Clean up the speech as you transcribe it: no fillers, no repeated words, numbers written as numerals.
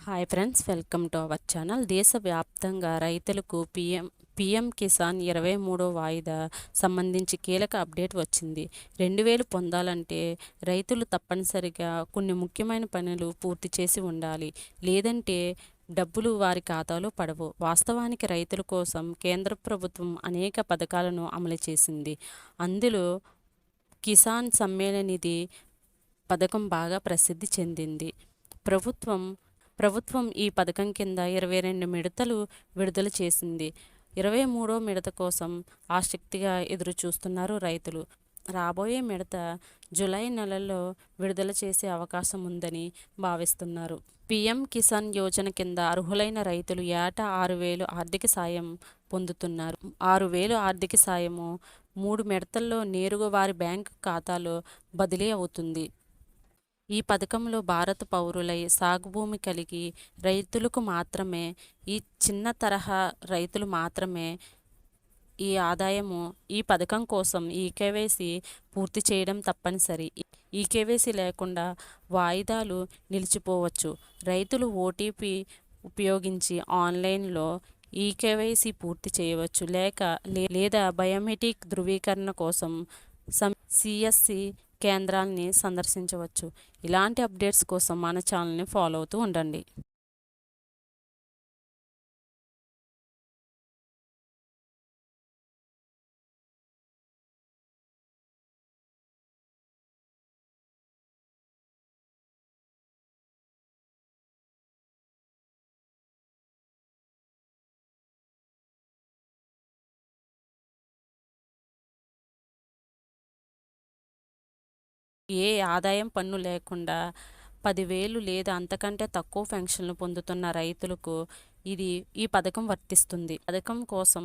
Hi friends, welcome to our channel. దేశవ్యాప్తంగా రైతులకు PM Kisan 23వ వాయిదా సంబంధించి కీలక అప్డేట్ వచ్చింది. 2000 పొందాలంటే రైతులు తప్పనిసరిగా కొన్ని ముఖ్యమైన పనులు పూర్తి చేసి ఉండాలి. లేదంటే డబ్బులు వారి ఖాతాలో పడవు. వాస్తవానికి రైతుల కోసం కేంద్ర ప్రభుత్వం అనేక పథకాలను అమలు చేసింది. అందులో కిసాన్ సమ్మాన్ నిధి పథకం బాగా ప్రసిద్ధి చెందింది. ప్రభుత్వం ప్రభుత్వం ఈ పథకం కింద 22 మిడతలు విడుదల చేసింది. 23వ మిడత కోసం ఆసక్తిగా ఎదురు చూస్తున్నారు రైతులు. రాబోయే మిడత జూలై నెలలో విడుదల చేసే అవకాశం ఉందని భావిస్తున్నారు. పీఎం కిసాన్ యోజన కింద అర్హులైన రైతులు ఏటా 6,000 ఆర్థిక సాయం పొందుతున్నారు. 6,000 ఆర్థిక సాయము 3 మిడతల్లో నేరుగా వారి బ్యాంకు ఖాతాలో బదిలీ అవుతుంది. ఈ పథకంలో భారత పౌరులై సాగు భూమి కలిగి రైతులకు మాత్రమే, ఈ చిన్న తరహా రైతులు మాత్రమే ఈ ఆదాయము. ఈ పథకం కోసం ఈకేవైసీ పూర్తి చేయడం తప్పనిసరి. ఈకేవైసీ లేకుండా వాయిదాలు నిలిచిపోవచ్చు. రైతులు ఓటీపీ ఉపయోగించి ఆన్లైన్లో ఈకేవైసీ పూర్తి చేయవచ్చు, లేదా బయోమెట్రిక్ ధృవీకరణ కోసం సిఎస్సి కేంద్రాల్ని సందర్శించవచ్చు. ఇలాంటి అప్డేట్స్ కోసం మన ఛానల్ని ఫాలో అవుతూ ఉండండి. ఏ ఆదాయం పన్ను లేకుండా 10,000 లేదా అంతకంటే తక్కువ పెన్షన్లు పొందుతున్న రైతులకు ఈ పథకం వర్తిస్తుంది. పథకం కోసం